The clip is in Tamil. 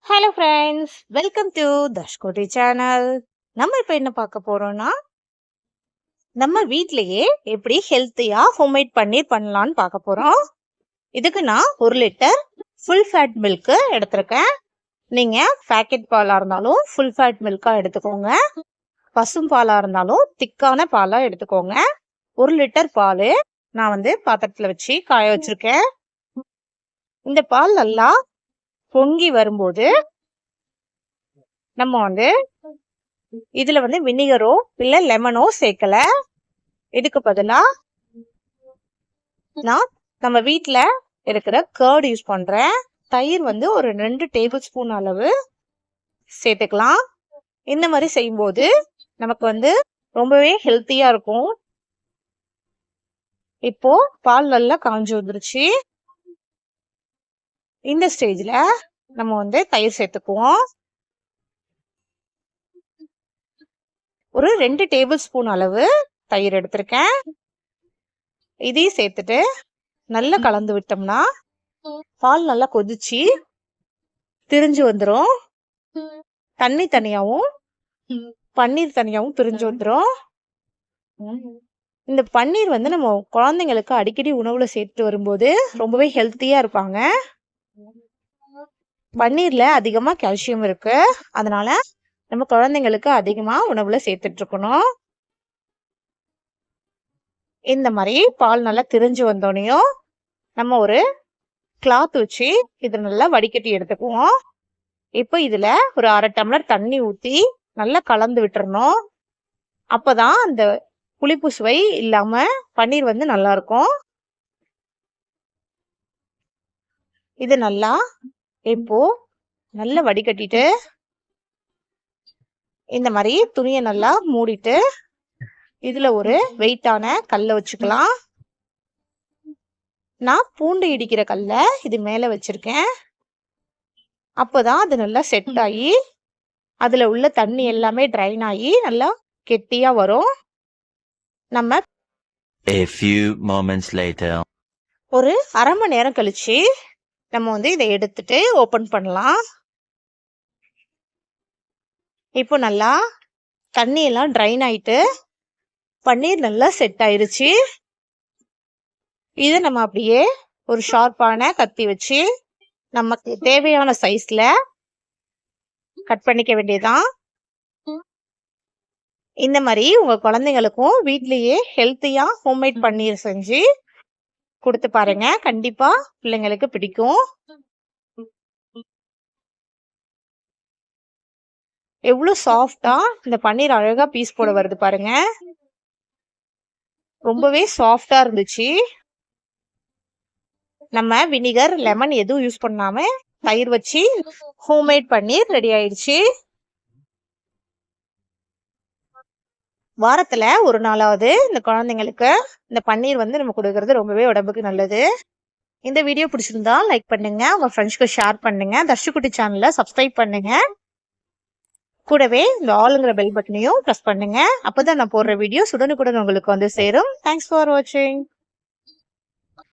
Hello friends, welcome to Tashkodi channel. நம்ம இப்போ என்ன பார்க்க போறோம்னா, நம்ம வீட்லயே எப்படி ஹெல்த்தியா ஹோம்மேட் பன்னீர் பண்ணலாம்னு பார்க்க போறோம். இதுக்கு நான் 1 லிட்டர் ஃபுல் ஃபேட் மில்க் எடுத்திருக்கேன். நீங்க பேக்கெட் பாலா இருந்தாலும் ஃபுல் ஃபேட் மில்கா எடுத்துக்கோங்க. பசும் பாலா இருந்தாலும் திக்கான பாலா எடுத்துக்கோங்க. 1 லிட்டர் பால் நான் பாத்திரத்துல வச்சு காய வச்சிருக்கேன். இந்த பால் நல்லா பொங்கி வரும்போது நம்ம இதுல வினிகரோ இல்ல லெமனோ சேர்க்கல. இதுக்கு பதிலா நான் நம்ம வீட்ல இருக்கிற கர்ட் யூஸ் பண்றேன். தயிர் ஒரு 2 டேபிள் ஸ்பூன் அளவு சேர்த்துக்கலாம். இந்த மாதிரி செய்யும்போது நமக்கு ரொம்பவே ஹெல்த்தியா இருக்கும். இப்போ பால் நல்லா காஞ்சு வந்துருச்சு. இந்த ஸ்டேஜ்ல நம்ம தயிர் சேர்த்துக்குவோம். ஒரு 2 டேபிள் ஸ்பூன் அளவு தயிர் எடுத்திருக்கேன். இதையும் சேர்த்துட்டு நல்லா கலந்து விட்டோம்னா பால் நல்லா கொதிச்சு திரிஞ்சு வந்துடும். தண்ணி தனியாவும் பன்னீர் தனியாவும் பிரிஞ்சு வந்துடும். இந்த பன்னீர் நம்ம குழந்தைங்களுக்கு அடிக்கடி உணவுல சேர்த்து வரும்போது ரொம்பவே ஹெல்த்தியா இருப்பாங்க. பன்னீர்ல அதிகமா கால்சியம் இருக்கு. அதனால நம்ம குழந்தைங்களுக்கு அதிகமா உணவுல சேர்த்துட்டு இருக்கணும். இந்த மாதிரி பால் நல்லா திரிஞ்சு வந்தோடனையும் நம்ம ஒரு கிளாத் வச்சு இதை நல்லா வடிகட்டி எடுத்துக்குவோம். இப்போ இதுல ஒரு 1/2 டம்ளர் தண்ணி ஊத்தி நல்லா கலந்து விட்டுறணும். அப்பதான் அந்த புளிப்பு சுவை இல்லாம பன்னீர் நல்லா இருக்கும். இது நல்லா இப்போ நல்லா வடிகட்டிட்டு இந்த மாதிரி துணியை நல்லா மூடிட்டு இதுல ஒரு வெயிட்டான கல்லை வச்சுக்கலாம். நான் பூண்டு இடிக்கிற கல்ல இது மேல வச்சிருக்கேன். அப்பதான் அது நல்லா செட் ஆகி அதுல உள்ள தண்ணி எல்லாமே ட்ரைன் ஆகி நல்லா கெட்டியா வரும். நம்ம A few moments later. ஒரு 1/2 மணி நேரம் கழிச்சு நம்ம இதை எடுத்துட்டு ஓபன் பண்ணலாம். இப்போ நல்லா தண்ணி எல்லாம் ட்ரைன் ஆயிட்டு பன்னீர் நல்லா செட் ஆயிருச்சு. இதை நம்ம அப்படியே ஒரு ஷார்ப்பான கத்தி வச்சு நமக்கு தேவையான சைஸ்ல கட் பண்ணிக்க வேண்டியதுதான். இந்த மாதிரி உங்க குழந்தைங்களுக்கும் வீட்லயே ஹெல்த்தியா ஹோம்மேட் பன்னீர் செஞ்சு கொடுத்து பாருங்க. கண்டிப்பா பிள்ளைங்களுக்கு பிடிக்கும். எவ்வளவு சாஃப்டா இந்த பன்னீர் அழகா பீஸ் போட வருது பாருங்க. ரொம்பவே சாஃப்டா இருந்துச்சு. நம்ம வினிகர் லெமன் எதுவும் யூஸ் பண்ணாம தயிர் வச்சு ஹோம்மேட் பன்னீர் ரெடி ஆயிடுச்சு. வாரத்துல ஒரு நாளாவது இந்த குழந்தைங்களுக்கு இந்த பன்னீர் நம்ம கொடுக்கறது ரொம்பவே உடம்புக்கு நல்லது. இந்த வீடியோ பிடிச்சிருந்தா லைக் பண்ணுங்க, உங்க ஃப்ரெண்ட்ஸ்க்கு ஷேர் பண்ணுங்க, தர்ஷுகுட்டி சேனலை சப்ஸ்கிரைப் பண்ணுங்க. கூடவே இந்த ஆளுங்கிற பெல் பட்டனையும் ப்ரெஸ் பண்ணுங்க. அப்பதான் நான் போடுற வீடியோஸ் உடனுக்குடன் உங்களுக்கு சேரும். தேங்க்ஸ் ஃபார் வாட்சிங்.